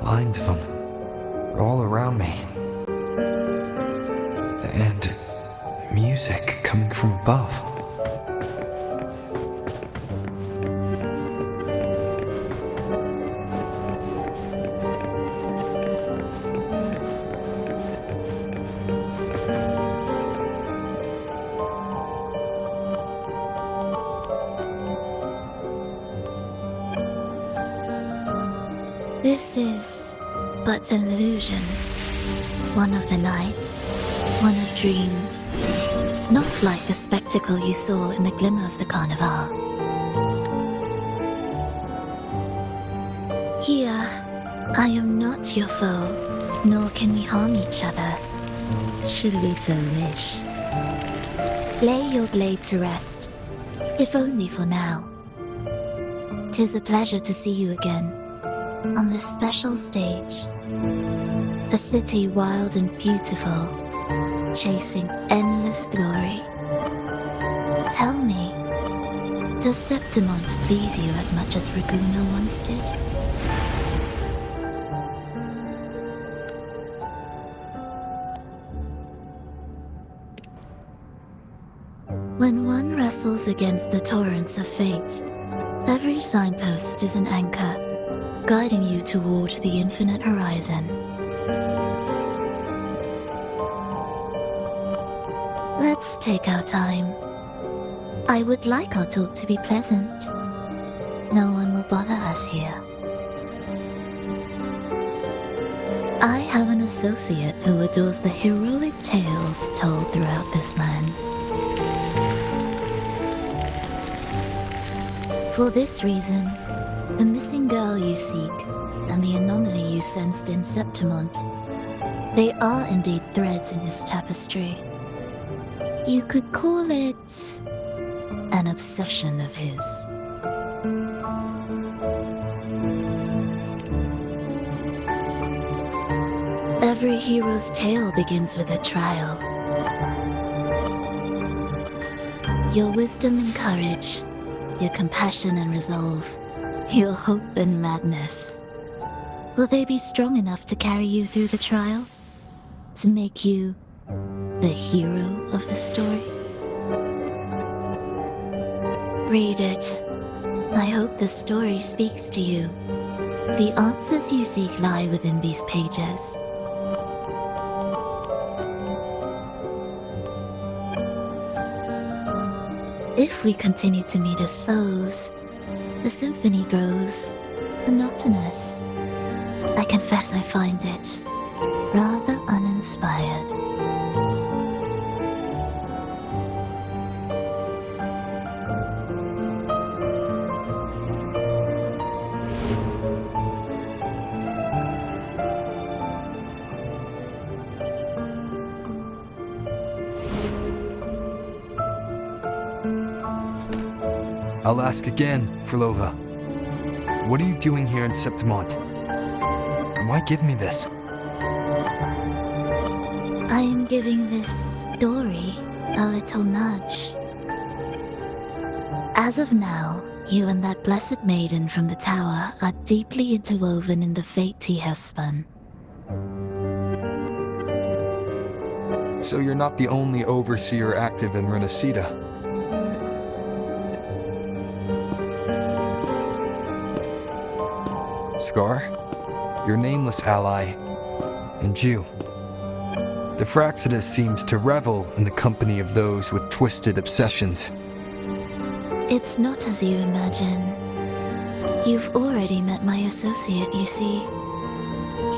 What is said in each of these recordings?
Lines of them are all around me. And music coming from above. This is but an illusion. One of the night, one of dreams. Not like the spectacle you saw in the glimmer of the carnival. Here, I am not your foe, nor can we harm each other, should we so wish. Lay your blade to rest, if only for now. 'Tis a pleasure to see you again, on this special stage. A city wild and beautiful, chasing endless glory. Tell me, does Septimont please you as much as Raguna once did? When one wrestles against the torrents of fate, every signpost is an anchor, guiding you toward the infinite horizon. Let's take our time. I would like our talk to be pleasant. No one will bother us here. I have an associate who adores the heroic tales told throughout this land. For this reason, the missing girl you seek and the anomaly you sensed in Septimont, they are indeed threads in his tapestry. You could call it an obsession of his. Every hero's tale begins with a trial. Your wisdom and courage, your compassion and resolve, your hope and madness. Will they be strong enough to carry you through the trial? To make you the hero of the story? Read it. I hope the story speaks to you. The answers you seek lie within these pages. If we continue to meet as foes, the symphony grows monotonous. I confess I find it rather uninspired. I'll ask again, Frolova. What are you doing here in Septimont? And why give me this? I am giving this story a little nudge. As of now, you and that blessed maiden from the tower are deeply interwoven in the fate he has spun. So you're not the only overseer active in Renacida. Scar, your nameless ally, and you. The Fraxidus seems to revel in the company of those with twisted obsessions. It's not as you imagine. You've already met my associate, you see.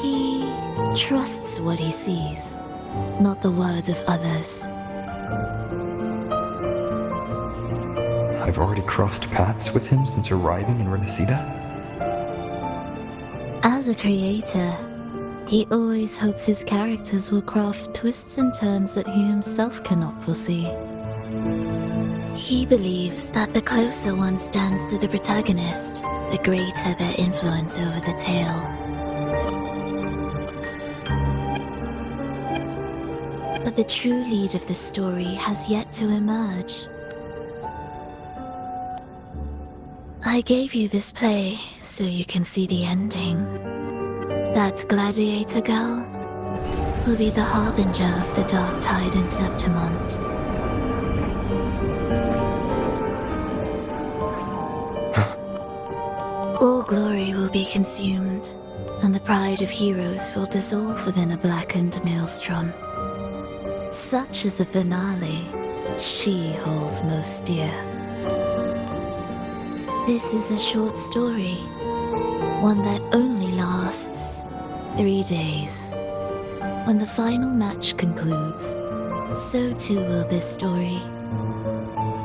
He trusts what he sees, not the words of others. I've already crossed paths with him since arriving in Renacida. As a creator, he always hopes his characters will craft twists and turns that he himself cannot foresee. He believes that the closer one stands to the protagonist, the greater their influence over the tale. But the true lead of the story has yet to emerge. I gave you this play so you can see the ending. That gladiator girl will be the harbinger of the dark tide in Septimont. All glory will be consumed, and the pride of heroes will dissolve within a blackened maelstrom. Such is the finale she holds most dear. This is a short story, one that only lasts 3 days. When the final match concludes, so too will this story.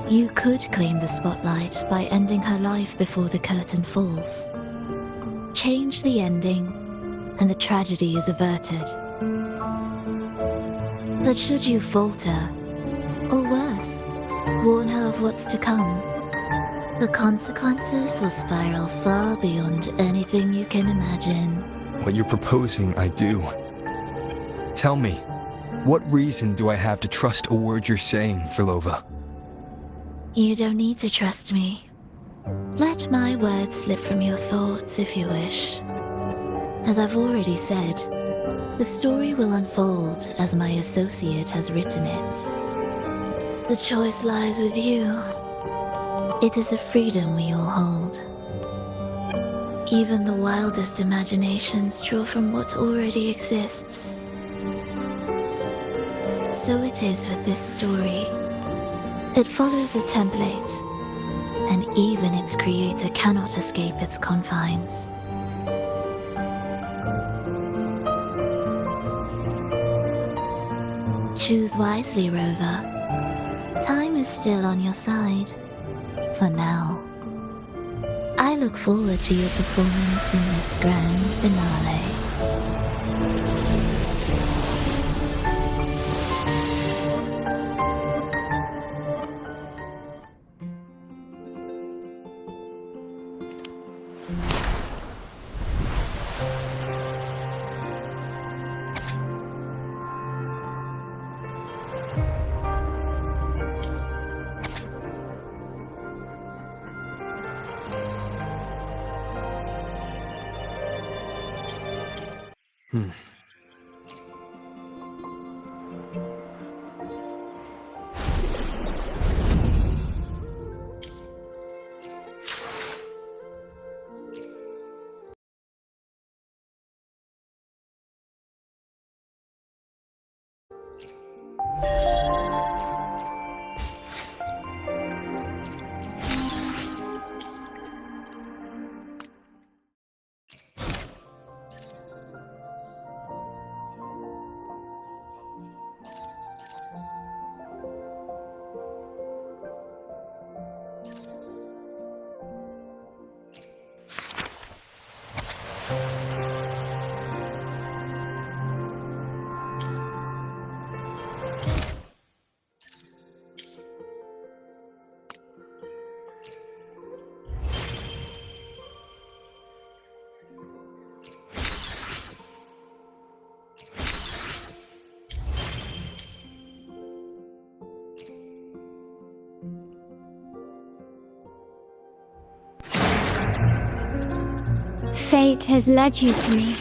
You could claim the spotlight by ending her life before the curtain falls. Change the ending, and the tragedy is averted. But should you falter, or worse, warn her of what's to come, the consequences will spiral far beyond anything you can imagine. What you're proposing, I do. Tell me, what reason do I have to trust a word you're saying, Filova? You don't need to trust me. Let my words slip from your thoughts if you wish. As I've already said, the story will unfold as my associate has written it. The choice lies with you. It is a freedom we all hold. Even the wildest imaginations draw from what already exists. So it is with this story. It follows a template, and even its creator cannot escape its confines. Choose wisely, Rover. Time is still on your side. For now. I look forward to your performance in this grand finale. Fate has led you to me.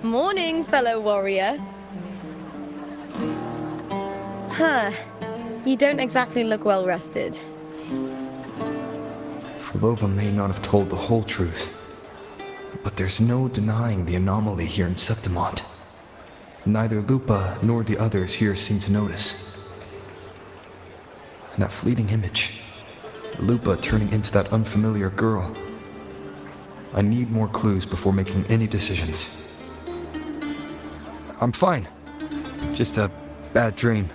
Morning, fellow warrior. Huh. You don't exactly look well rested. Filova may not have told the whole truth, but there's no denying the anomaly here in Septimont. Neither Lupa nor the others here seem to notice. And that fleeting image, Lupa turning into that unfamiliar girl. I need more clues before making any decisions. I'm fine. Just a bad dream.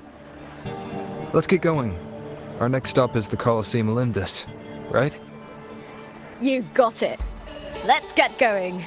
Let's get going. Our next stop is the Colosseum Olympus, right? You got it. Let's get going.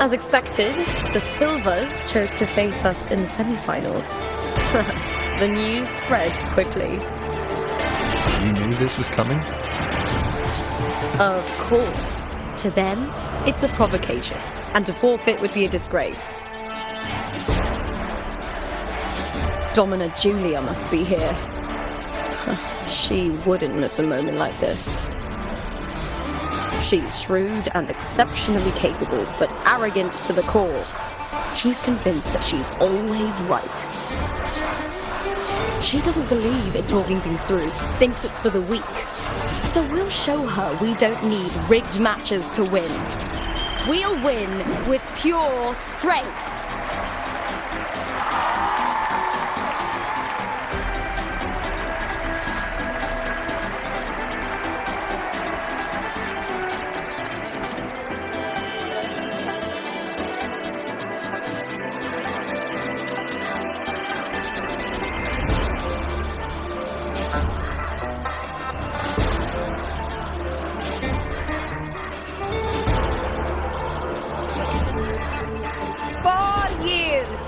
As expected, the Silvers chose to face us in the semi-finals. The news spreads quickly. You knew this was coming? Of course. To them, it's a provocation, and to forfeit would be a disgrace. Domina Julia must be here. She wouldn't miss a moment like this. She's shrewd and exceptionally capable, but arrogant to the core. She's convinced that she's always right. She doesn't believe in talking things through, thinks it's for the weak. So we'll show her we don't need rigged matches to win. We'll win with pure strength.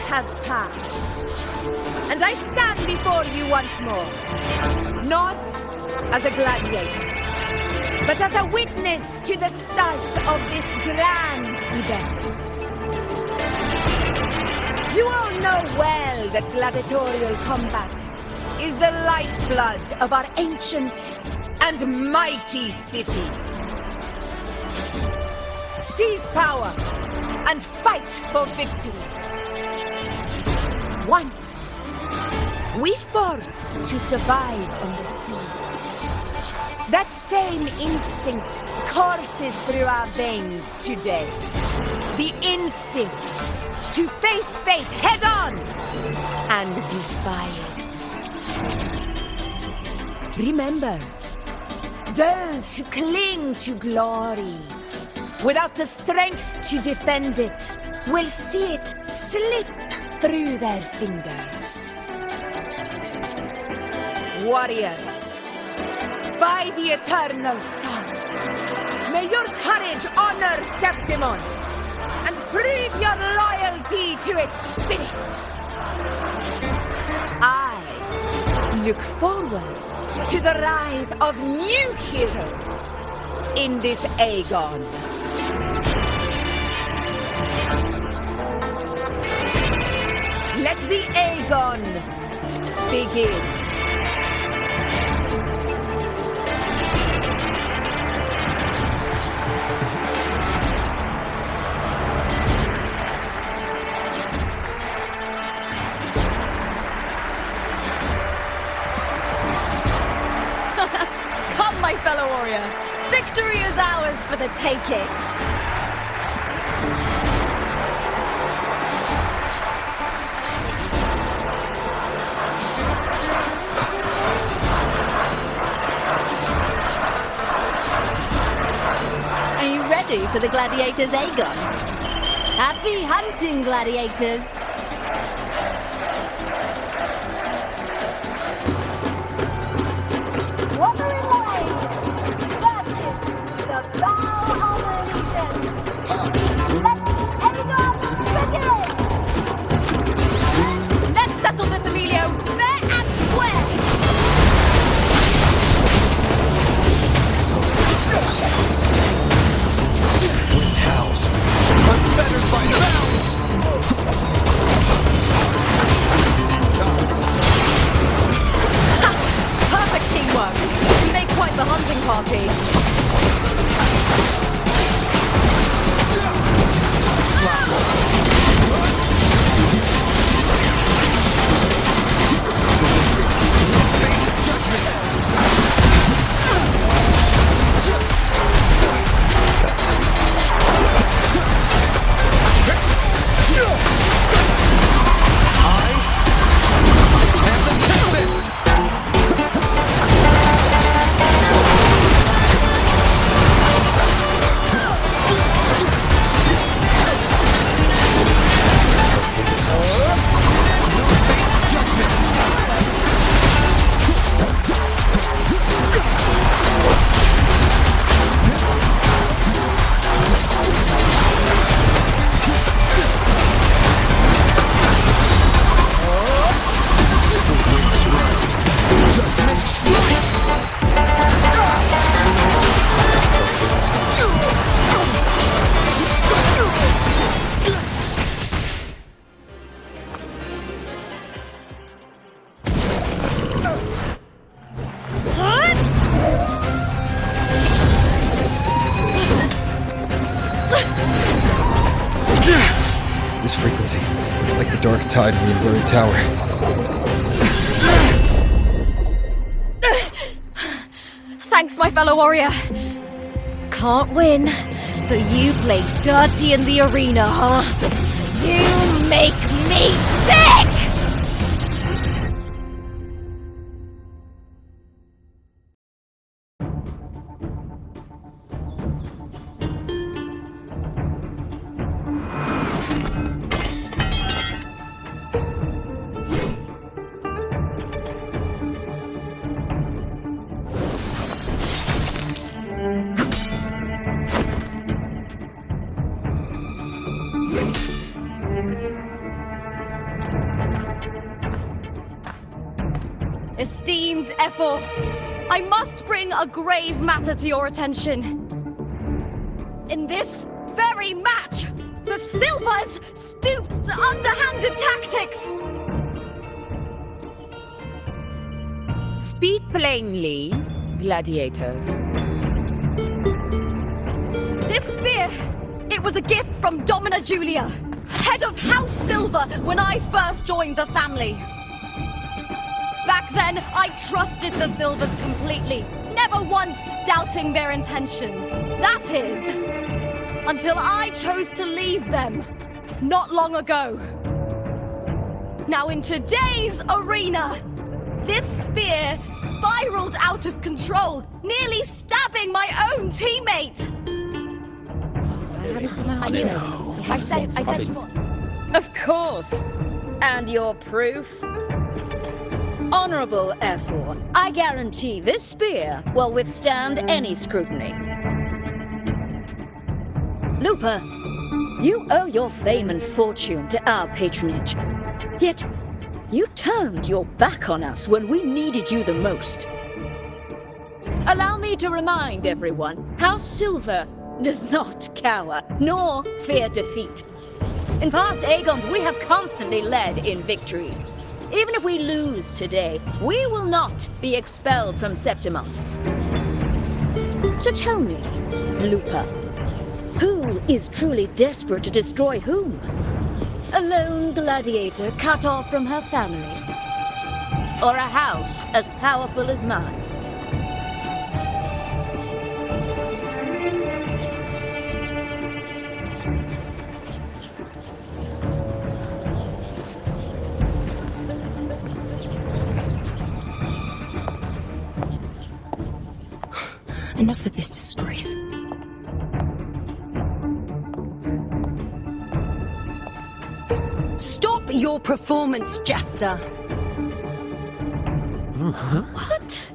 Have passed, and I stand before you once more, not as a gladiator, but as a witness to the start of this grand event. You all know well that gladiatorial combat is the lifeblood of our ancient and mighty city. Seize power and fight for victory. Once, we fought to survive on the seas. That same instinct courses through our veins today. The instinct to face fate head on and defy it. Remember, those who cling to glory without the strength to defend it will see it slip through their fingers. Warriors, by the eternal sun, may your courage honor Septimont and prove your loyalty to its spirit. I look forward to the rise of new heroes in this Aegon. Let the Aegon begin. Come, my fellow warrior. Victory is ours for the taking. For the gladiators, Aegon. Happy hunting, gladiators! Let's settle this, Emilio, fair and square! Wind howls. Unfettered by bounds! Perfect teamwork! We make quite the hunting party. the dark tide in the inverted tower. Thanks, my fellow warrior. Can't win, so you play dirty in the arena, huh? You make me sick! Esteemed Ephor, I must bring a grave matter to your attention. In this very match, the Silvers stooped to underhanded tactics. Speak plainly, gladiator. This spear, it was a gift from Domina Julia, head of House Silver, when I first joined the family. Back then, I trusted the Silvers completely, never once doubting their intentions. That is, until I chose to leave them, not long ago. Now in today's arena, this spear spiraled out of control, nearly stabbing my own teammate. I knew it. I said what? Of course. And your proof? Honorable Ephor, I guarantee this spear will withstand any scrutiny. Lupa, you owe your fame and fortune to our patronage. Yet, you turned your back on us when we needed you the most. Allow me to remind everyone, House Silver does not cower, nor fear defeat. In past Aegons, we have constantly led in victories. Even if we lose today, we will not be expelled from Septimont. So tell me, Lupa, who is truly desperate to destroy whom? A lone gladiator cut off from her family? Or a house as powerful as mine? Enough of this disgrace. Stop your performance, Jester. What?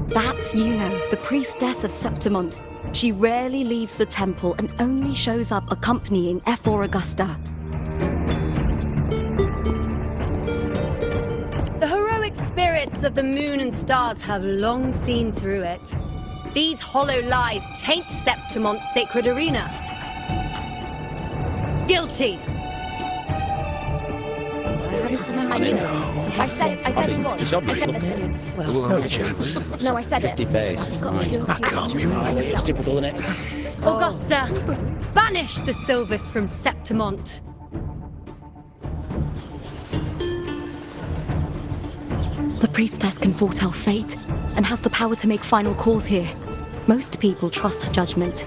That's Yuno, the priestess of Septimont. She rarely leaves the temple and only shows up accompanying Ephor Augusta. The heroic spirits of the moon and stars have long seen through it. These hollow lies taint Septimont's sacred arena. Guilty. I knew it. I said what? It's obvious. Well, No chance. no, I said it. 50 face. That can't be right. It's typical, isn't it? Augusta, banish the Silvers from Septimont. The priestess can foretell fate and has the power to make final calls here. Most people trust her judgment.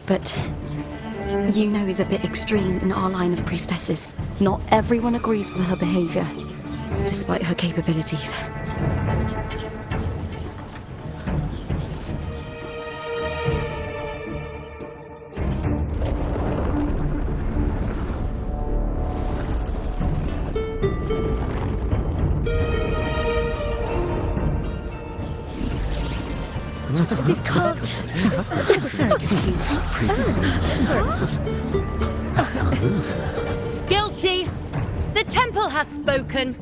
But Yuno is a bit extreme in our line of priestesses. Not everyone agrees with her behavior, despite her capabilities. These can't. This is very confusing. Guilty. The temple has spoken.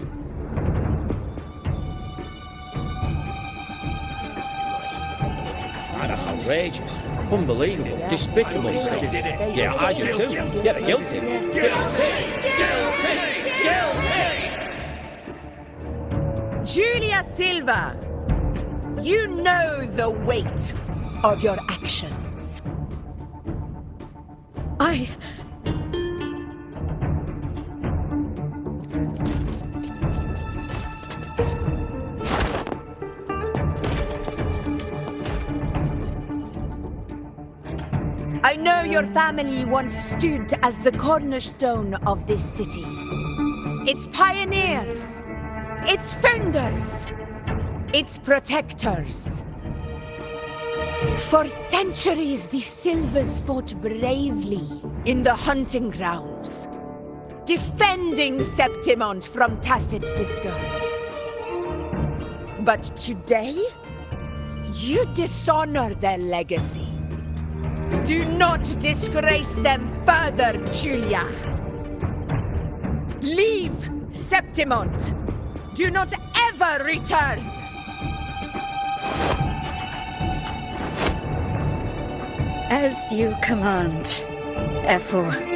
outrageous. Unbelievable. Despicable stuff. Yeah, I do too. Yeah, they're guilty. Julia Silva, you know the weight of your actions. I know your family once stood as the cornerstone of this city. Its pioneers, its founders, its protectors. For centuries, the Silvers fought bravely in the hunting grounds, defending Septimont from tacit discards. But today, you dishonor their legacy. Do not disgrace them further, Julia. Leave Septimont. Do not ever return. As you command, Efor.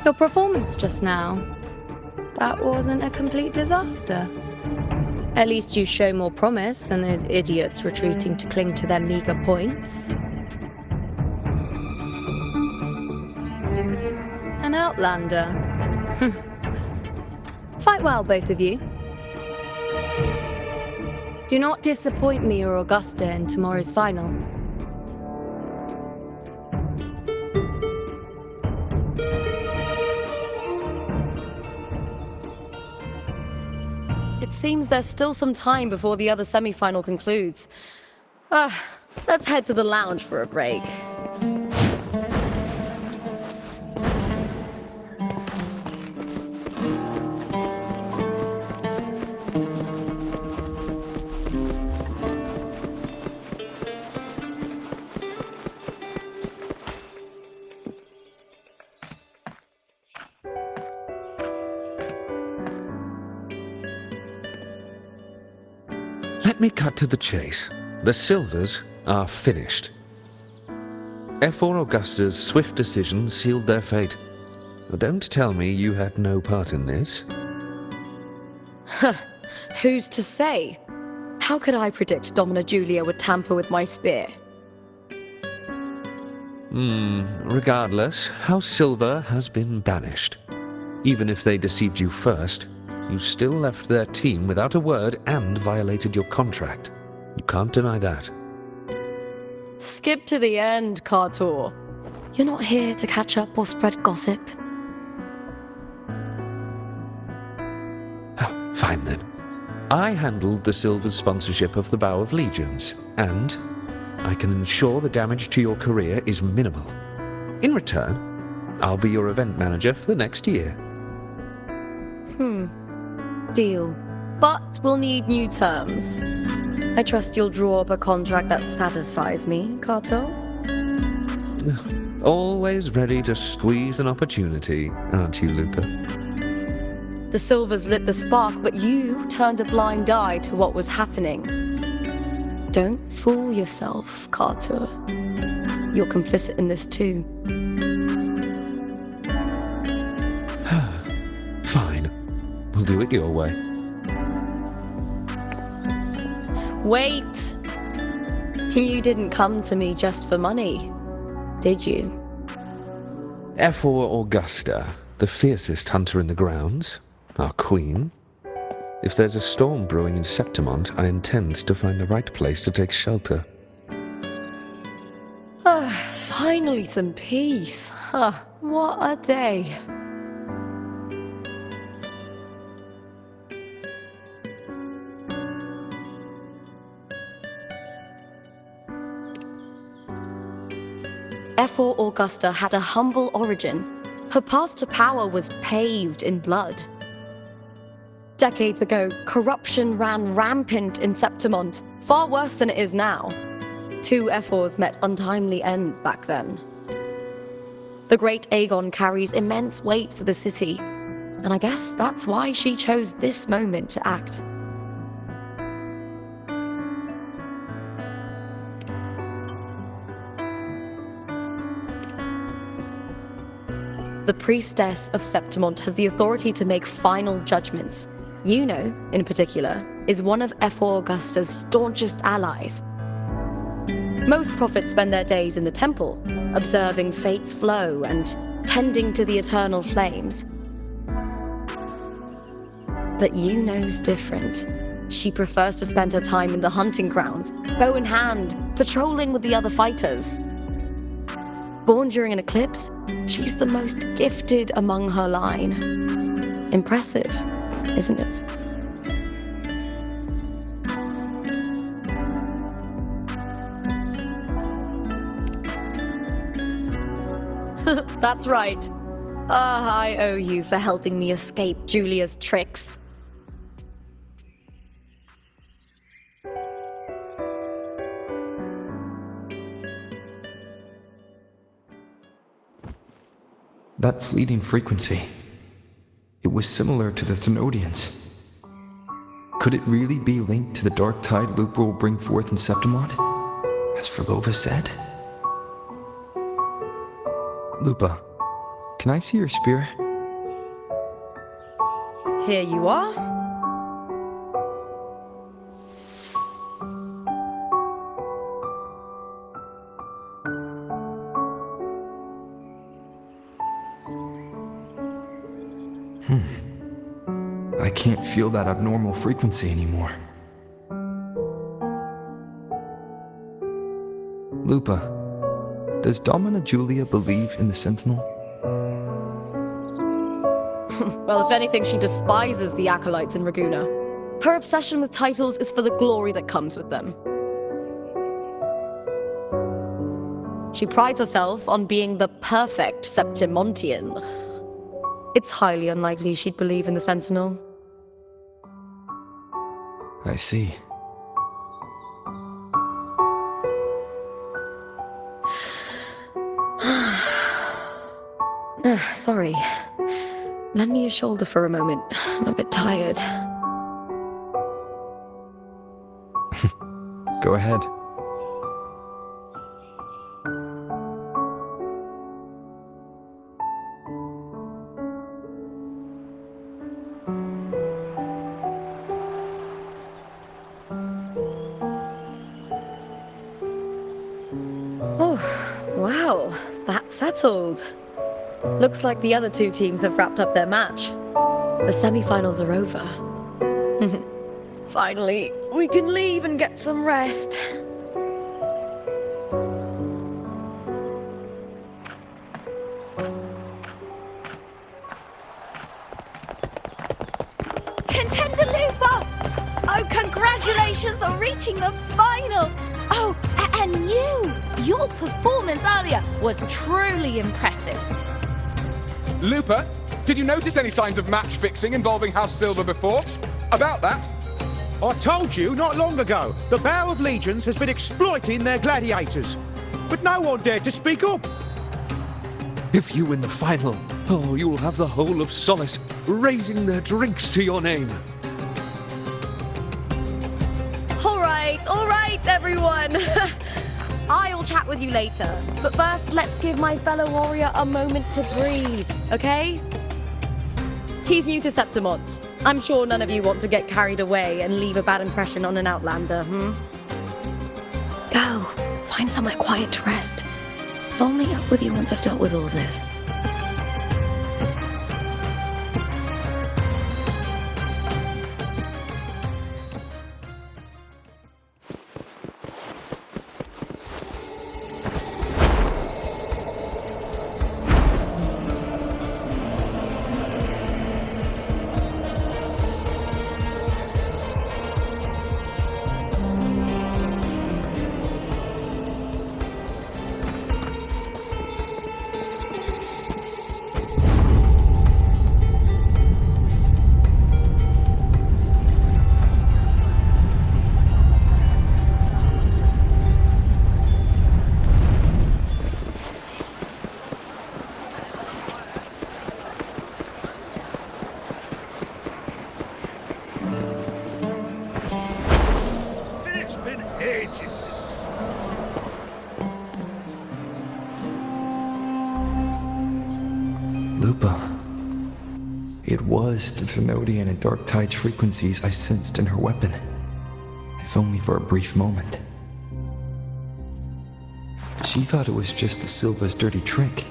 Your performance just now, that wasn't a complete disaster. At least you show more promise than those idiots retreating to cling to their meager points. An outlander. Fight well, both of you. Do not disappoint me or Augusta in tomorrow's final. It seems there's still some time before the other semi-final concludes. Let's head to the lounge for a break. Let me cut to the chase. The Silvers are finished. Efor Augusta's swift decision sealed their fate. Don't tell me you had no part in this. Who's to say? How could I predict Domina Julia would tamper with my spear? Regardless, House Silver has been banished. Even if they deceived you first, you still left their team without a word and violated your contract. You can't deny that. Skip to the end, Kartor. You're not here to catch up or spread gossip. Fine then. I handled the Silver's sponsorship of the Bow of Legions, and I can ensure the damage to your career is minimal. In return, I'll be your event manager for the next year. Deal. But we'll need new terms. I trust you'll draw up a contract that satisfies me, Kartor. Always ready to squeeze an opportunity, aren't you, Lupa? The Silvers lit the spark, but you turned a blind eye to what was happening. Don't fool yourself, Kartor. You're complicit in this too. Fine. We'll do it your way. Wait! You didn't come to me just for money, did you? Efor Augusta, the fiercest hunter in the grounds, our queen. If there's a storm brewing in Septimont, I intend to find the right place to take shelter. Finally some peace. What a day. Efor Augusta had a humble origin. Her path to power was paved in blood. Decades ago, corruption ran rampant in Septimont, far worse than it is now. 2 Ephors met untimely ends back then. The great Aegon carries immense weight for the city, and I guess that's why she chose this moment to act. The priestess of Septimont has the authority to make final judgments. Juno, in particular, is one of Ephor Augusta's staunchest allies. Most prophets spend their days in the temple, observing fate's flow and tending to the eternal flames. But Juno's different. She prefers to spend her time in the hunting grounds, bow in hand, patrolling with the other fighters. Born during an eclipse, she's the most gifted among her line. Impressive, isn't it? That's right. I owe you for helping me escape Julia's tricks. That fleeting frequency. It was similar to the Thenodians. Could it really be linked to the dark tide Lupa will bring forth in Septimont, as Verlova said? Lupa, can I see your spear? Here you are. I can't feel that abnormal frequency anymore. Lupa, does Domina Julia believe in the Sentinel? Well, if anything, she despises the acolytes in Raguna. Her obsession with titles is for the glory that comes with them. She prides herself on being the perfect Septimontian. It's highly unlikely she'd believe in the Sentinel. I see. Sorry. Lend me your shoulder for a moment. I'm a bit tired. Go ahead. Oh, wow. That's settled. Looks like the other 2 teams have wrapped up their match. The semi-finals are over. Finally, we can leave and get some rest. Contender Lupa! Oh, congratulations on reaching the final! Oh, and your performance earlier was truly impressive. Lupa, did you notice any signs of match fixing involving House Silver before? About that? I told you not long ago, the Bow of Legions has been exploiting their gladiators. But no one dared to speak up. If you win the final, you'll have the whole of Solace raising their drinks to your name. All right, everyone. I'll chat with you later. But first, let's give my fellow warrior a moment to breathe, okay? He's new to Septimont. I'm sure none of you want to get carried away and leave a bad impression on an outlander, Go. Find somewhere quiet to rest. I'll meet up with you once I've dealt with all this. Lupa. It was the Thenodian and Dark Tide's frequencies I sensed in her weapon, if only for a brief moment. She thought it was just the Silva's dirty trick,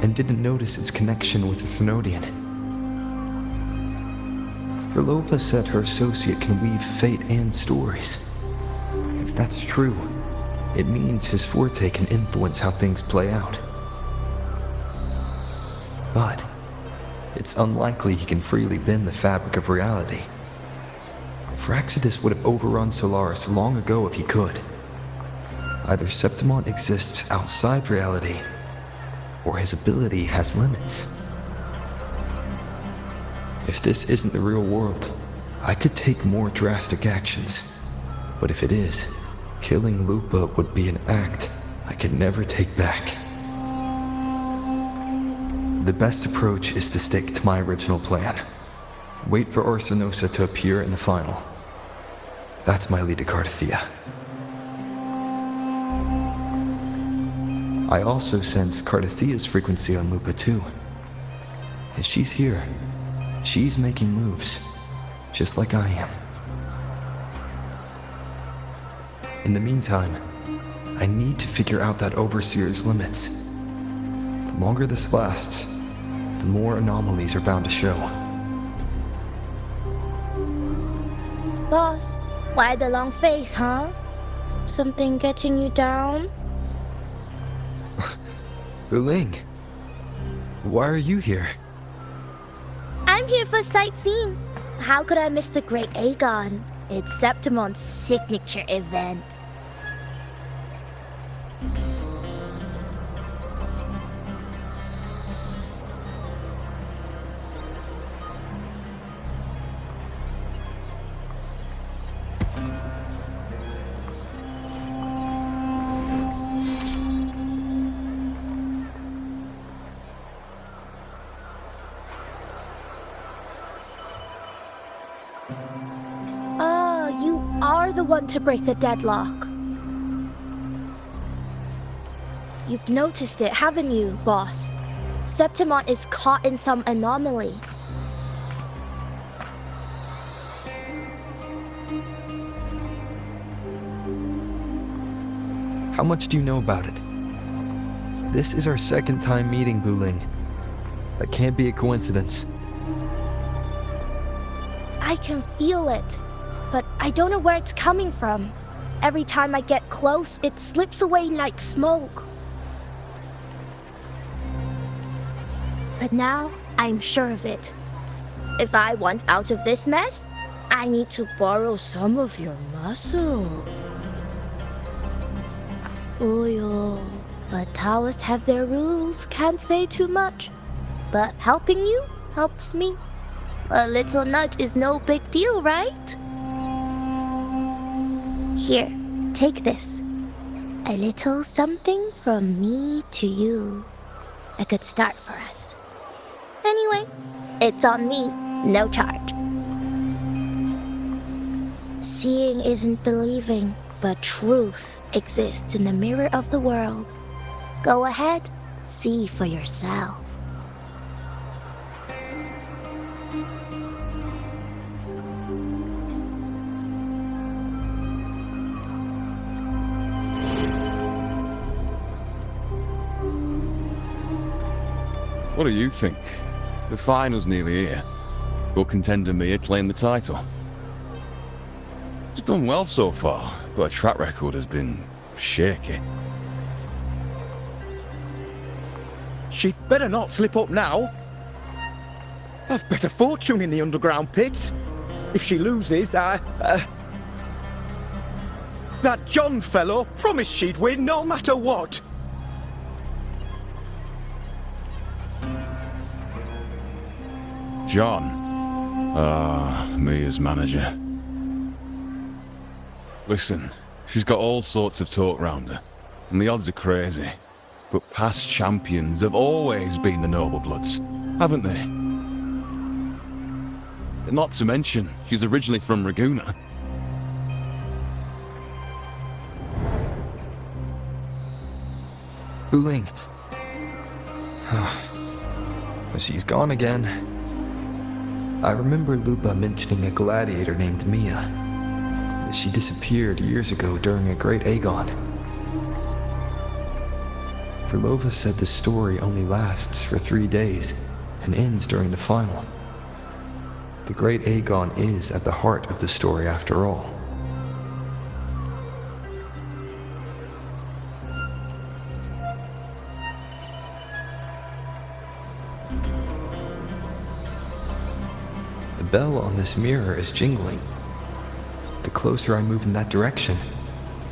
and didn't notice its connection with the Thenodian. Frolova said her associate can weave fate and stories. If that's true, it means his forte can influence how things play out. But it's unlikely he can freely bend the fabric of reality. Fraxidus would have overrun Solaris long ago if he could. Either Septimont exists outside reality, or his ability has limits. If this isn't the real world, I could take more drastic actions. But if it is, killing Lupa would be an act I could never take back. The best approach is to stick to my original plan. Wait for Arsenosa to appear in the final. That's my lead to Cardathia. I also sense Cardathia's frequency on Lupa too. If she's here, she's making moves, just like I am. In the meantime, I need to figure out that Overseer's limits. The longer this lasts, the more anomalies are bound to show. Boss, why the long face, huh? Something getting you down? Buling, why are you here? I'm here for sightseeing. How could I miss the Great Aegon? It's Septimont's signature event. The one to break the deadlock. You've noticed it, haven't you, boss? Septimont is caught in some anomaly. How much do you know about it? This is our second time meeting, Buling. That can't be a coincidence. I can feel it. But I don't know where it's coming from. Every time I get close, it slips away like smoke. But now, I'm sure of it. If I want out of this mess, I need to borrow some of your muscle. Oyo, but Taoists have their rules, can't say too much. But helping you helps me. A little nudge is no big deal, right? Here, take this. A little something from me to you. A good start for us. Anyway, it's on me, no charge. Seeing isn't believing, but truth exists in the mirror of the world. Go ahead, see for yourself. What do you think? The final's nearly here. Will contender Mia claim the title? She's done well so far, but her track record has been shaky. She'd better not slip up now. I've bet a fortune in the underground pits. If she loses, that John fellow promised she'd win no matter what. John. Mia's manager. Listen, she's got all sorts of talk round her, and the odds are crazy. But past champions have always been the noble bloods, haven't they? And not to mention, she's originally from Raguna. Buling. she's gone again. I remember Lupa mentioning a gladiator named Mia. She disappeared years ago during a great Aegon. Verlova said the story only lasts for 3 days and ends during the final. The great Aegon is at the heart of the story after all. The bell on this mirror is jingling. The closer I move in that direction,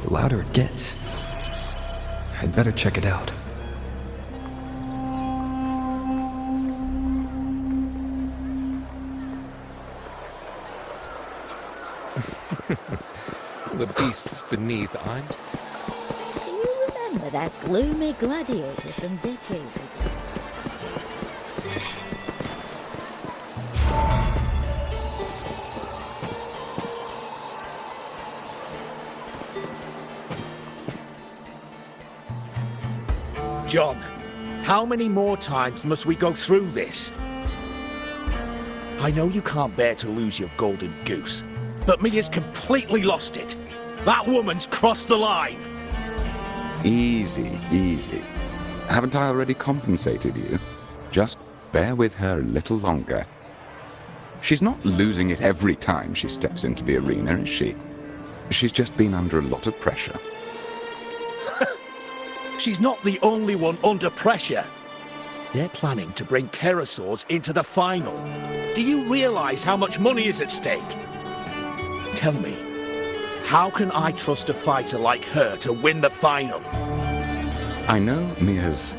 the louder it gets. I'd better check it out. The beasts beneath, Do you remember that gloomy gladiator from decades ago? John, how many more times must we go through this? I know you can't bear to lose your golden goose, but Mia's completely lost it. That woman's crossed the line. Easy, easy. Haven't I already compensated you? Just bear with her a little longer. She's not losing it every time she steps into the arena, is she? She's just been under a lot of pressure. She's not the only one under pressure. They're planning to bring Kerosaurs into the final. Do you realize how much money is at stake? Tell me, how can I trust a fighter like her to win the final? I know Mia's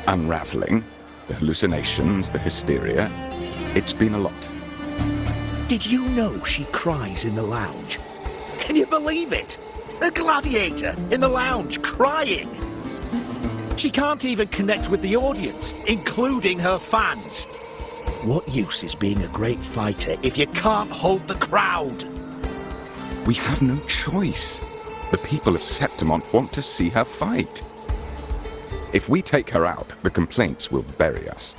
unraveling, the hallucinations, the hysteria. It's been a lot. Did you know she cries in the lounge? Can you believe it? A gladiator in the lounge crying. She can't even connect with the audience, including her fans. What use is being a great fighter if you can't hold the crowd? We have no choice. The people of Septimont want to see her fight. If we take her out, the complaints will bury us.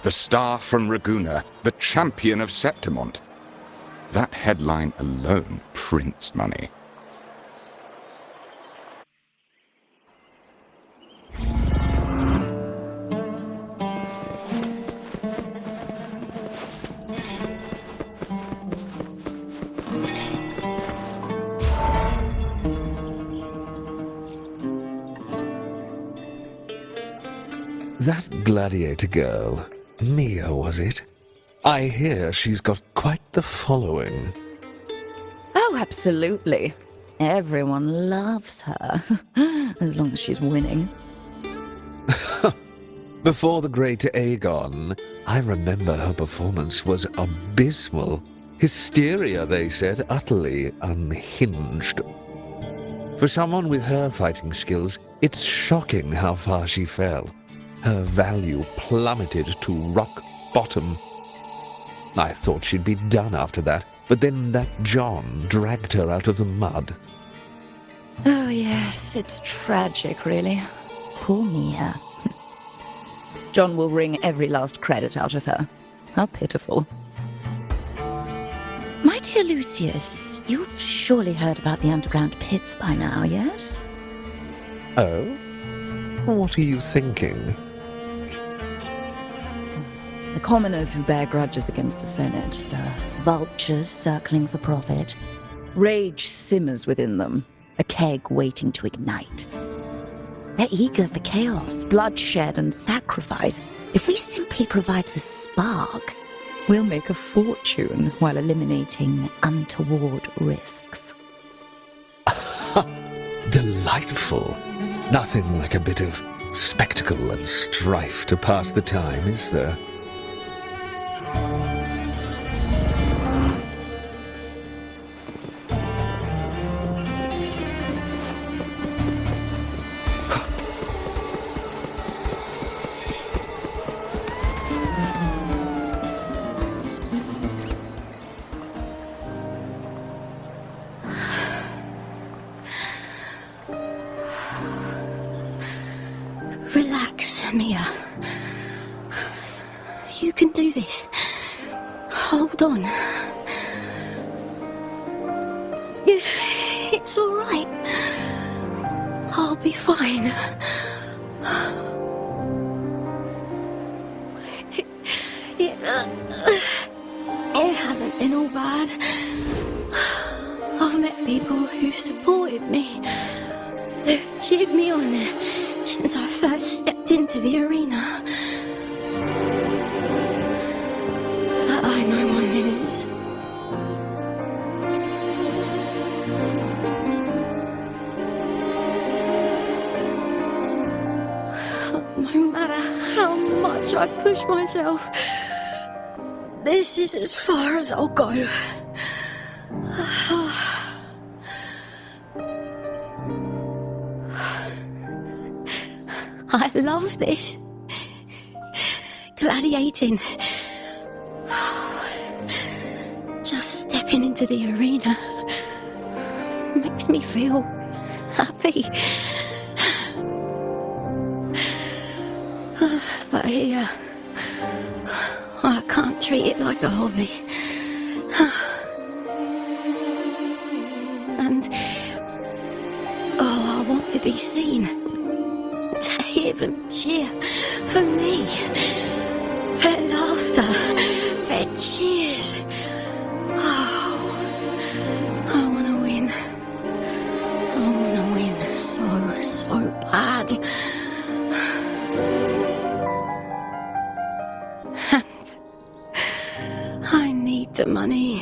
The star from Raguna, the champion of Septimont. That headline alone prints money. That gladiator girl, Mia, was it? I hear she's got quite the following. Oh, absolutely. Everyone loves her, as long as she's winning. Before the great Aegon, I remember her performance was abysmal. Hysteria, they said, utterly unhinged. For someone with her fighting skills, it's shocking how far she fell. Her value plummeted to rock bottom. I thought she'd be done after that, but then that John dragged her out of the mud. Oh, yes, it's tragic, really. Poor Mia. John will wring every last credit out of her. How pitiful. My dear Lucius, you've surely heard about the underground pits by now, yes? Oh? What are you thinking? The commoners who bear grudges against the Senate, the vultures circling for profit. Rage simmers within them, a keg waiting to ignite. They're eager for chaos, bloodshed, and sacrifice. If we simply provide the spark, we'll make a fortune while eliminating untoward risks. Delightful. Nothing like a bit of spectacle and strife to pass the time, is there? Mia. You can do this. Hold on. It's all right. I'll be fine. It hasn't been all bad. I've met people who've supported me. They've cheered me on since I first stepped into the arena. But I know my limits. No matter how much I push myself, this is as far as I'll go. I love this. Gladiating. Just stepping into the arena makes me feel happy. But here, I can't treat it like a hobby. And, I want to be seen. To hear them cheer for me. Their laughter, their cheers. Oh, I want to win. I want to win so bad. And I need the money.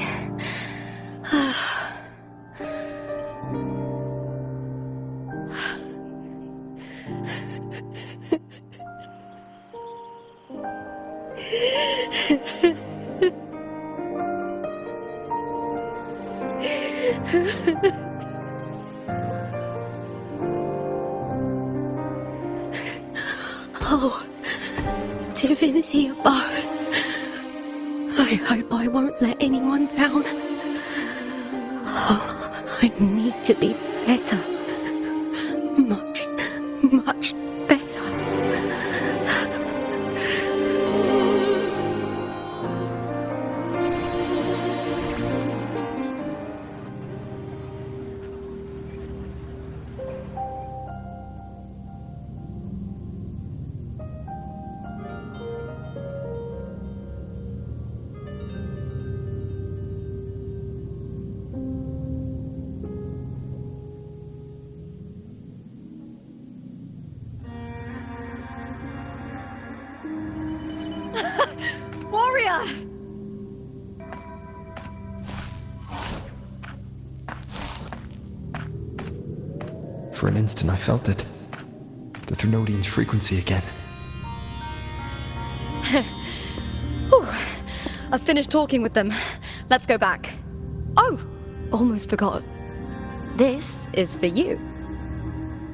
Oh, divinity above. I hope I won't let anyone down. Oh, I need to be better. Much better. Warrior! For an instant, I felt it. The Thrunodian's frequency again. Whew. I've finished talking with them. Let's go back. Oh, almost forgot. This is for you.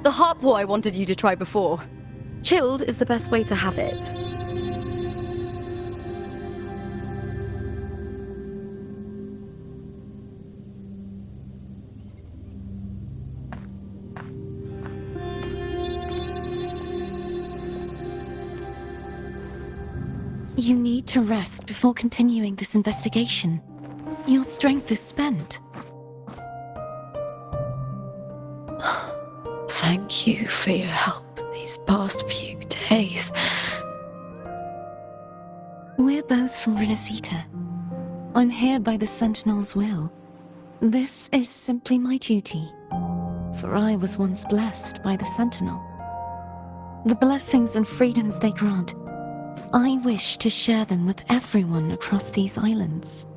The harp war I wanted you to try before. Chilled is the best way to have it. You need to rest before continuing this investigation. Your strength is spent. Thank you for your help these past few days. We're both from Renacita. I'm here by the Sentinel's will. This is simply my duty, for I was once blessed by the Sentinel. The blessings and freedoms they grant, I wish to share them with everyone across these islands.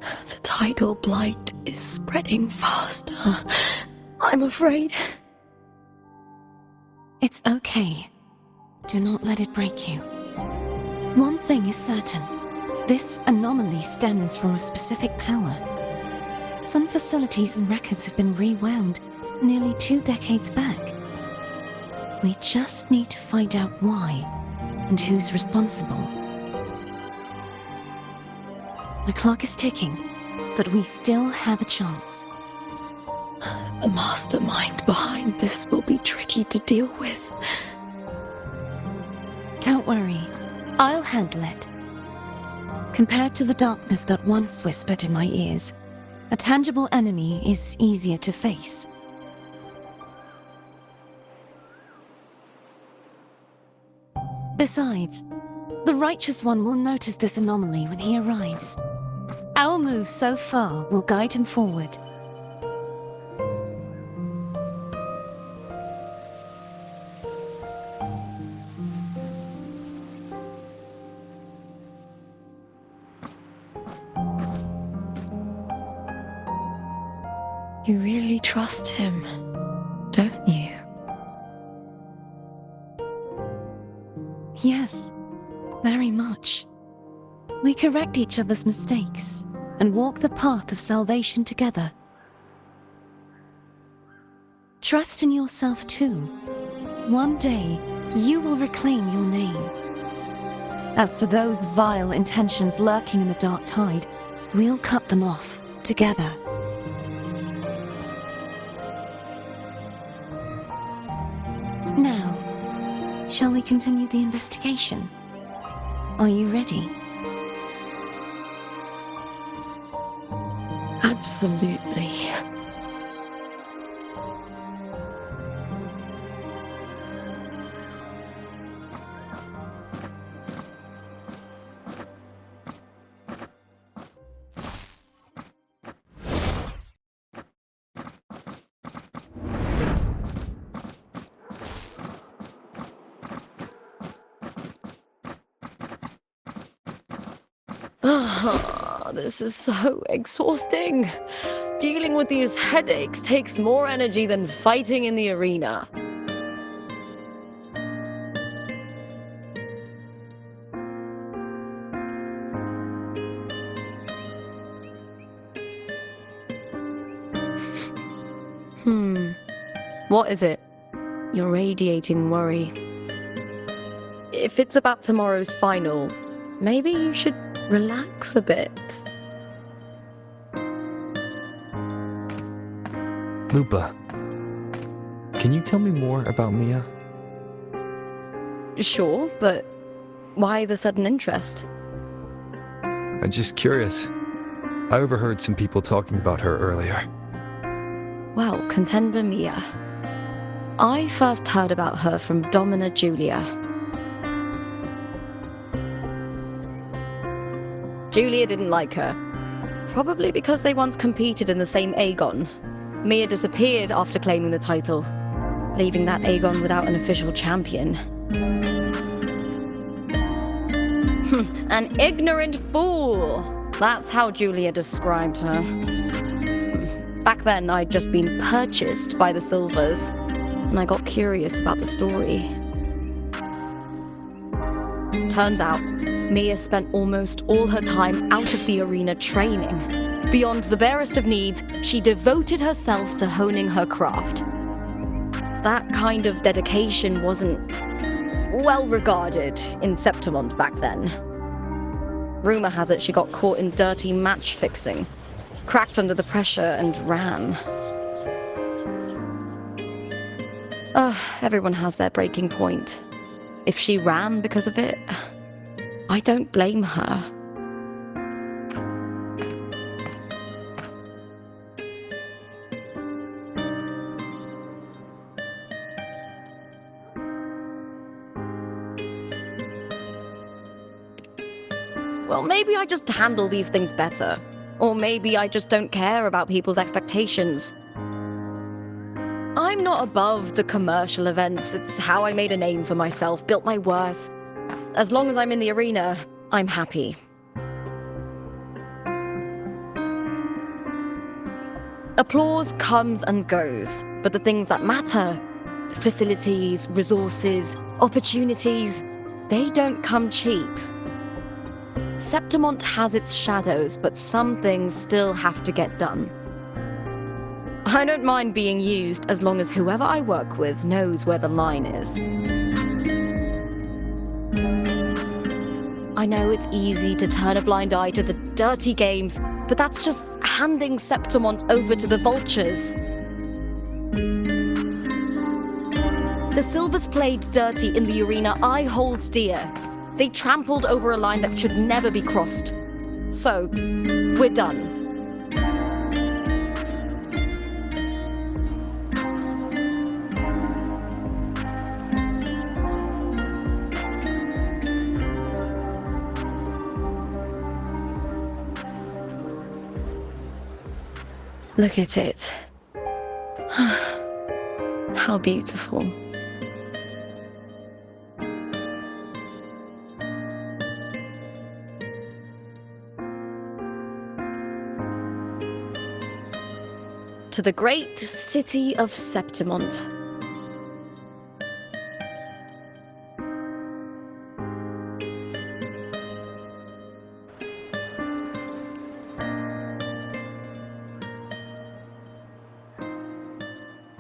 The tidal blight is spreading faster. I'm afraid. It's okay. Do not let it break you. One thing is certain. This anomaly stems from a specific power. Some facilities and records have been rewound nearly 2 decades back. We just need to find out why and who's responsible. The clock is ticking, but we still have a chance. The mastermind behind this will be tricky to deal with. Don't worry. I'll handle it. Compared to the darkness that once whispered in my ears, a tangible enemy is easier to face. Besides, the Righteous One will notice this anomaly when he arrives. Our moves so far will guide him forward. You really trust him, don't you? Yes, very much. We correct each other's mistakes and walk the path of salvation together. Trust in yourself too. One day, you will reclaim your name. As for those vile intentions lurking in the dark tide, we'll cut them off together. Now, shall we continue the investigation? Are you ready? Absolutely. This is so exhausting. Dealing with these headaches takes more energy than fighting in the arena. What is it? You're radiating worry. If it's about tomorrow's final, maybe you should relax a bit. Lupa, can you tell me more about Mia? Sure, but why the sudden interest? I'm just curious. I overheard some people talking about her earlier. Well, contender Mia. I first heard about her from Domina Julia. Julia didn't like her. Probably because they once competed in the same Aegon. Mia disappeared after claiming the title, leaving that Aegon without an official champion. An ignorant fool! That's how Julia described her. Back then, I'd just been purchased by the Silvers, and I got curious about the story. Turns out, Mia spent almost all her time out of the arena training. Beyond the barest of needs, she devoted herself to honing her craft. That kind of dedication wasn't well regarded in Septimont back then. Rumor has it she got caught in dirty match fixing, cracked under the pressure and ran. Everyone has their breaking point. If she ran because of it, I don't blame her. Well, maybe I just handle these things better. Or maybe I just don't care about people's expectations. I'm not above the commercial events. It's how I made a name for myself, built my worth. As long as I'm in the arena, I'm happy. Applause comes and goes, but the things that matter, facilities, resources, opportunities, they don't come cheap. Septimont has its shadows, but some things still have to get done. I don't mind being used as long as whoever I work with knows where the line is. I know it's easy to turn a blind eye to the dirty games, but that's just handing Septimont over to the vultures. The Silvers played dirty in the arena I hold dear. They trampled over a line that should never be crossed. So, we're done. Look at it. How beautiful. To the great city of Septimont.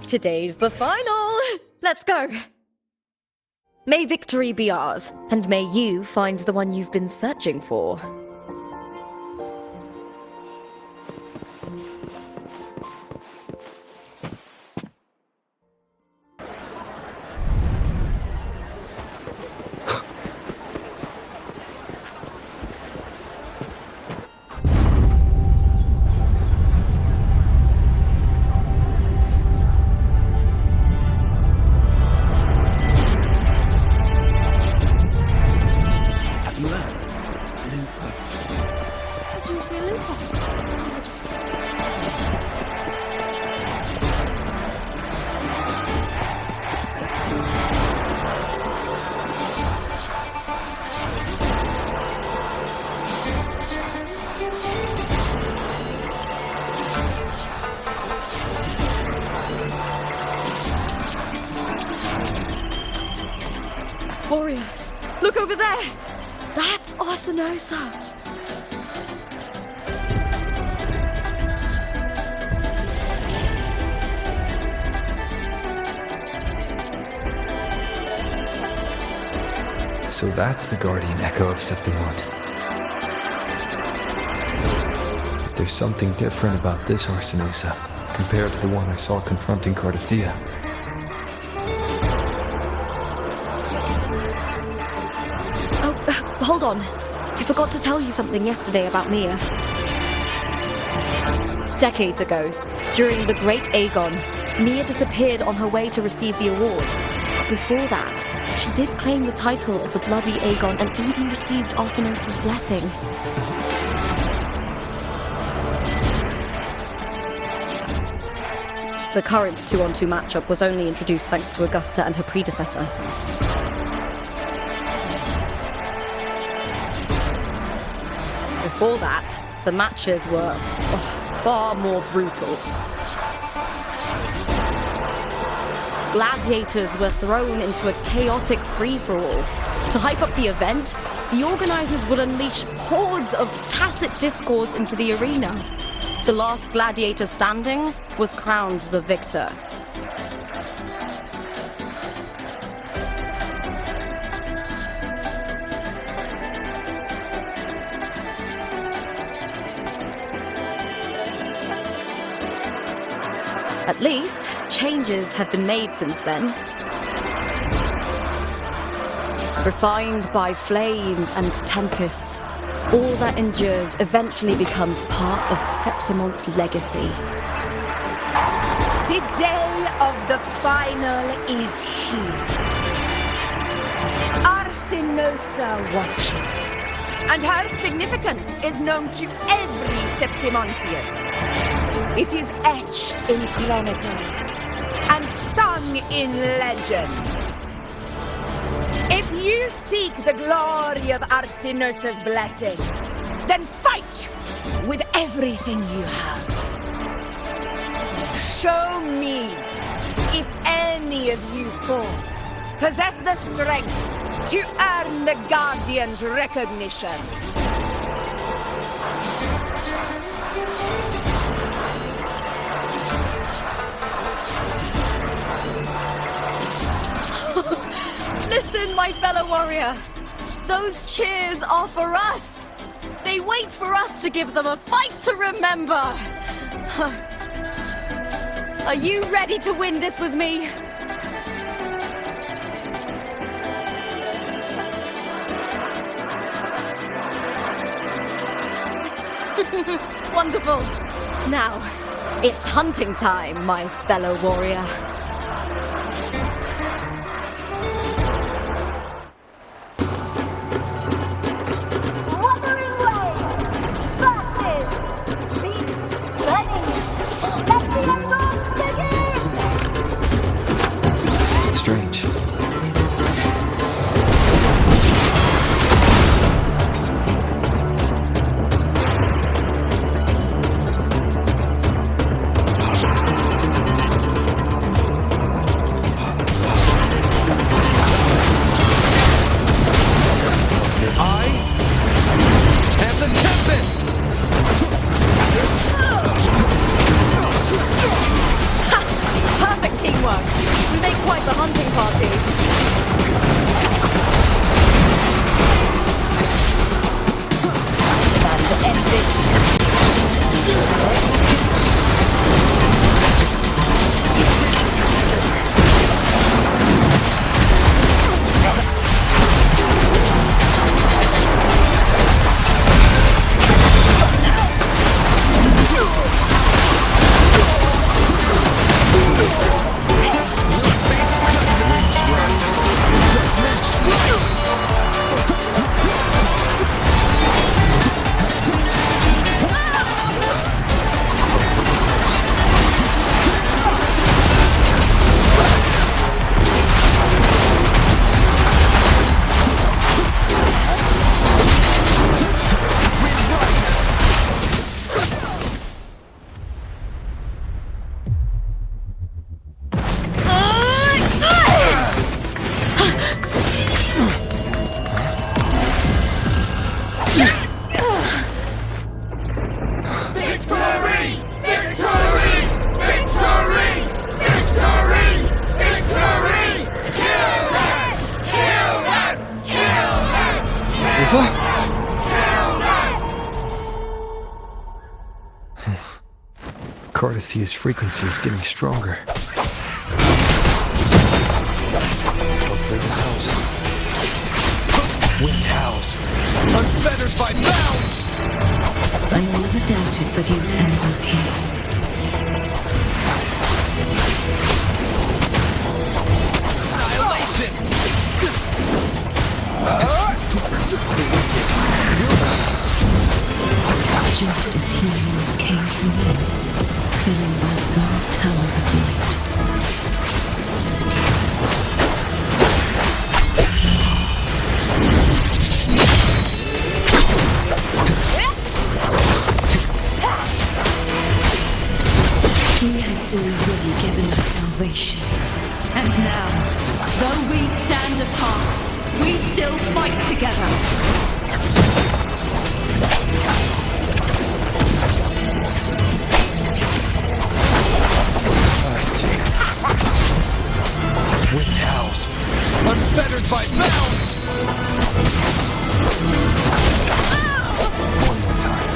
Today's the final! Let's go! May victory be ours, and may you find the one you've been searching for. Warrior, look over there! That's Arsinosa! So that's the guardian echo of Septimont. There's something different about this Arsinosa compared to the one I saw confronting Cardathea. Hold on. I forgot to tell you something yesterday about Mia. Decades ago, during the Great Aegon, Mia disappeared on her way to receive the award. Before that, she did claim the title of the Bloody Aegon and even received Arsinosa's blessing. The current 2-on-2 matchup was only introduced thanks to Augusta and her predecessor. Before that, the matches were far more brutal. Gladiators were thrown into a chaotic free-for-all. To hype up the event, the organizers would unleash hordes of tacit discords into the arena. The last gladiator standing was crowned the victor. At least, changes have been made since then. Refined by flames and tempests, all that endures eventually becomes part of Septimont's legacy. The day of the final is here. Arsinosa watches, and her significance is known to every Septimontian. It is etched in chronicles and sung in legends. If you seek the glory of Arsinosa's blessing, then fight with everything you have. Show me if any of you four possess the strength to earn the Guardian's recognition. Listen, my fellow warrior. Those cheers are for us. They wait for us to give them a fight to remember. Are you ready to win this with me? Wonderful. Now, it's hunting time, my fellow warrior. Strange. Perfect teamwork. We make quite the hunting party. Time to end Cardithia's frequency is getting stronger. Hopefully this helps. Wind howls. Unfettered by bounds! I never doubted that you'd end up here. Just as humans came to me, filling that dark tower with light. He has already given us salvation. And now, though we stand apart, we still fight together. Wind howls. Unfettered by bounds! One more time.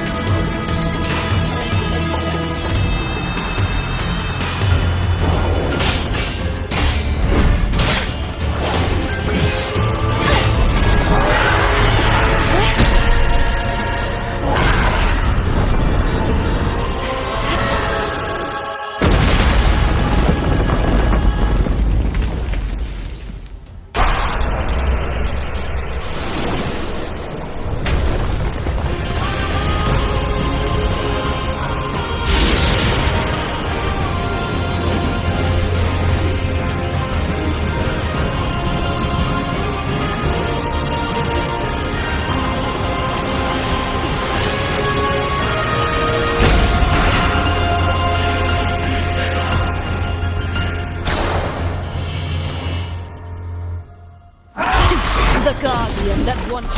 The guardian that once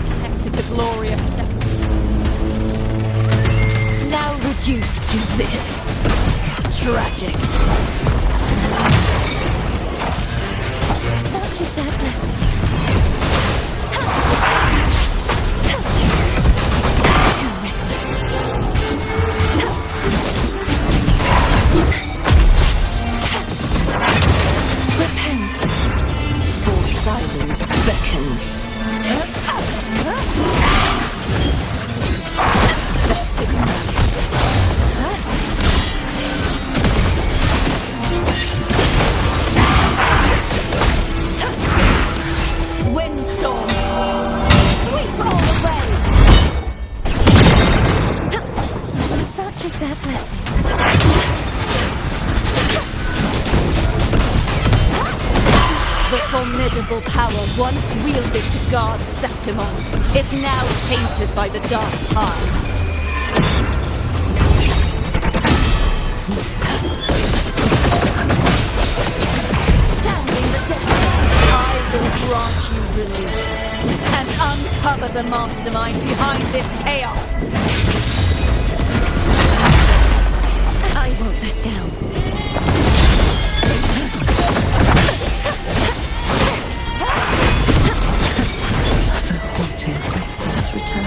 protected the glory of now reduced to this. Tragic. Such is their blessing. Too reckless. Repent, for silence beckons. formidable power once wielded to guard Septimont is now tainted by the Dark Tide. Sounding the depths, I will grant you release and uncover the mastermind behind this chaos. I won't let down. The haunting whispers return.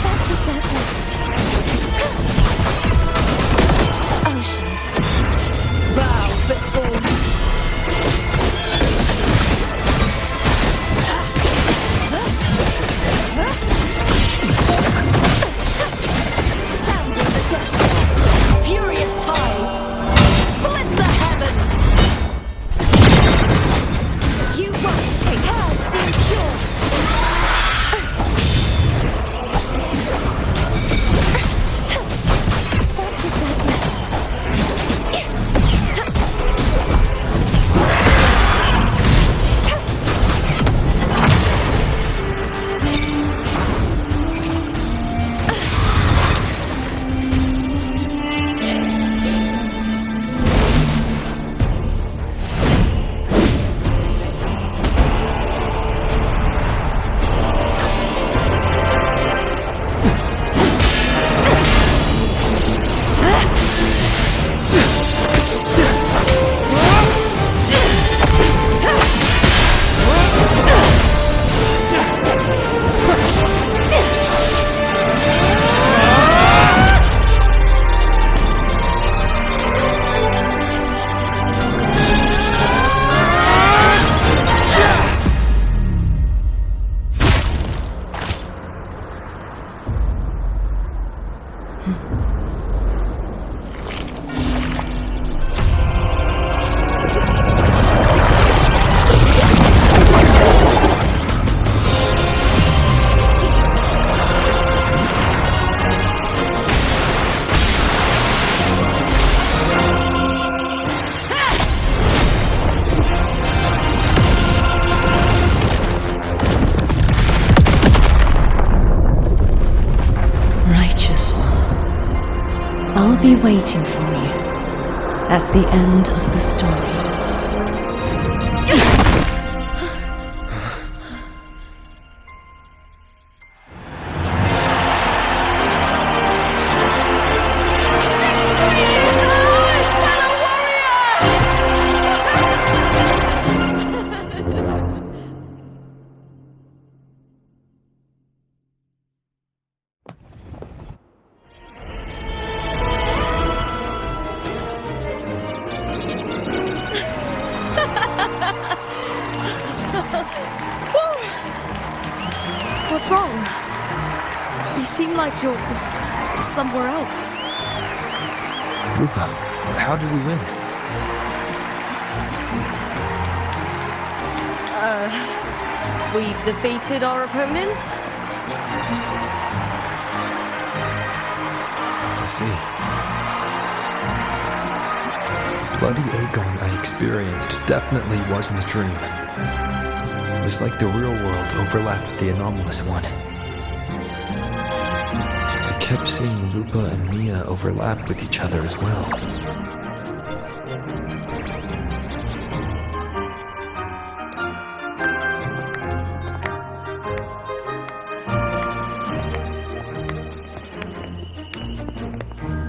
Such is their blessing. Oceans, Bow before me. Sounding the depths, furious tides, split the heavens. You won't escape. Purge the impure. such is their blessing. Righteous one, I'll be waiting for you at the end of the story. What's wrong? You seem like you're somewhere else. Lupa, how did we win? We defeated our opponents? I see. The bloody Aegon I experienced definitely wasn't a dream. It was like the real world overlapped with the anomalous one. I kept seeing Lupa and Mia overlap with each other as well.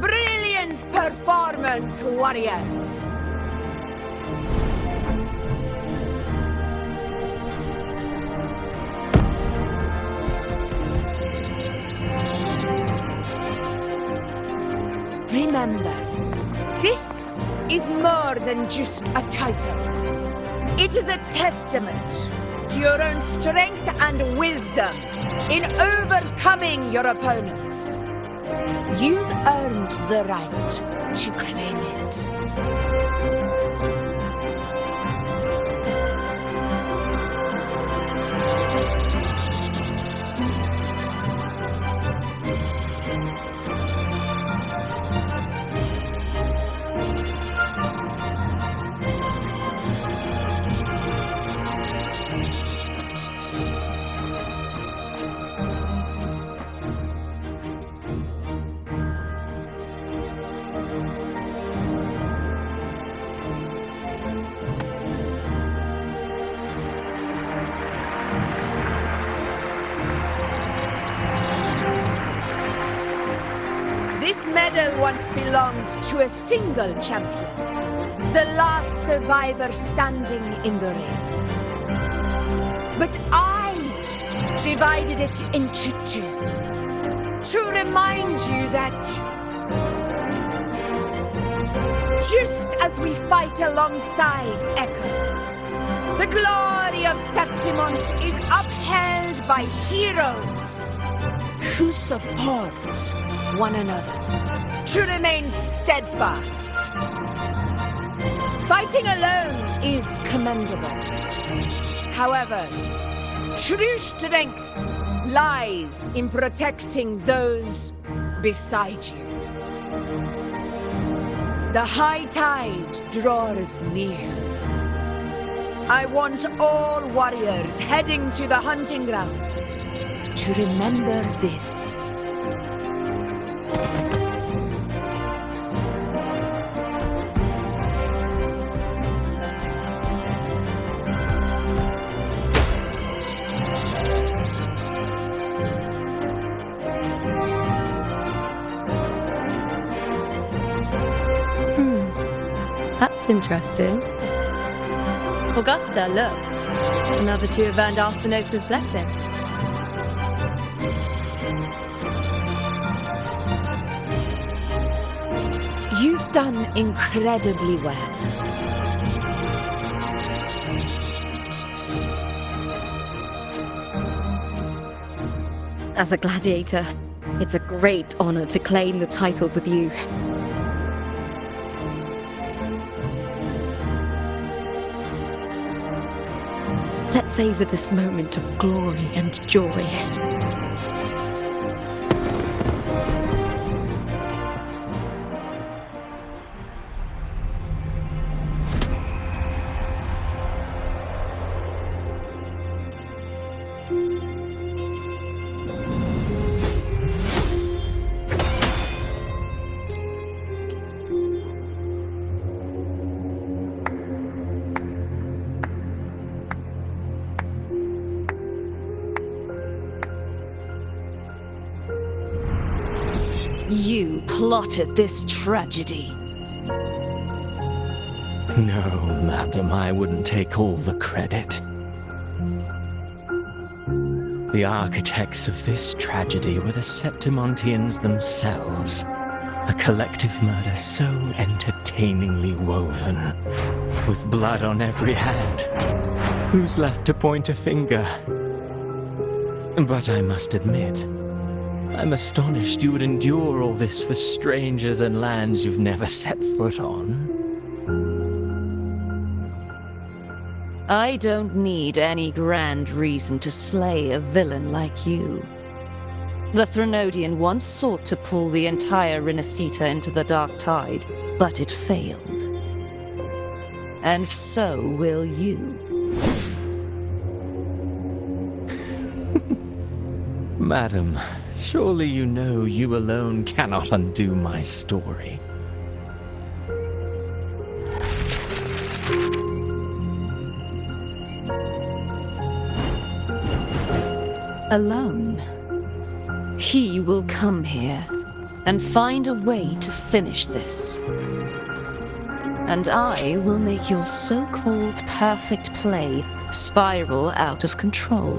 Brilliant performance, warriors! Remember, this is more than just a title. It is a testament to your own strength and wisdom in overcoming your opponents. You've earned the right to claim it. This medal once belonged to a single champion, the last survivor standing in the ring. But I divided it into two, to remind you that just as we fight alongside echoes, the glory of Septimont is upheld by heroes who support one another to remain steadfast. Fighting alone is commendable. However, true strength lies in protecting those beside you. The high tide draws near. I want all warriors heading to the hunting grounds to remember this. That's interesting. Augusta, look. Another two have earned Arsenos' blessing. You've done incredibly well. As a gladiator, it's a great honor to claim the title with you. Let's savor this moment of glory and joy. You plotted this tragedy. No, madam, I wouldn't take all the credit. The architects of this tragedy were the Septimontians themselves. A collective murder so entertainingly woven, with blood on every hand. Who's left to point a finger? But I must admit, I'm astonished you would endure all this for strangers and lands you've never set foot on. I don't need any grand reason to slay a villain like you. The Threnodian once sought to pull the entire Renacita into the Dark Tide, but it failed. And so will you. Madam, surely you know you alone cannot undo my story. Alone. He will come here and find a way to finish this. And I will make your so-called perfect play spiral out of control.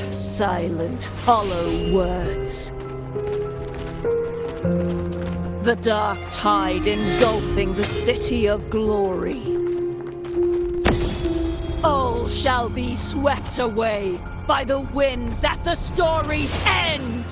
Silent, hollow words. The dark tide engulfing the city of glory. All shall be swept away by the winds at the story's end!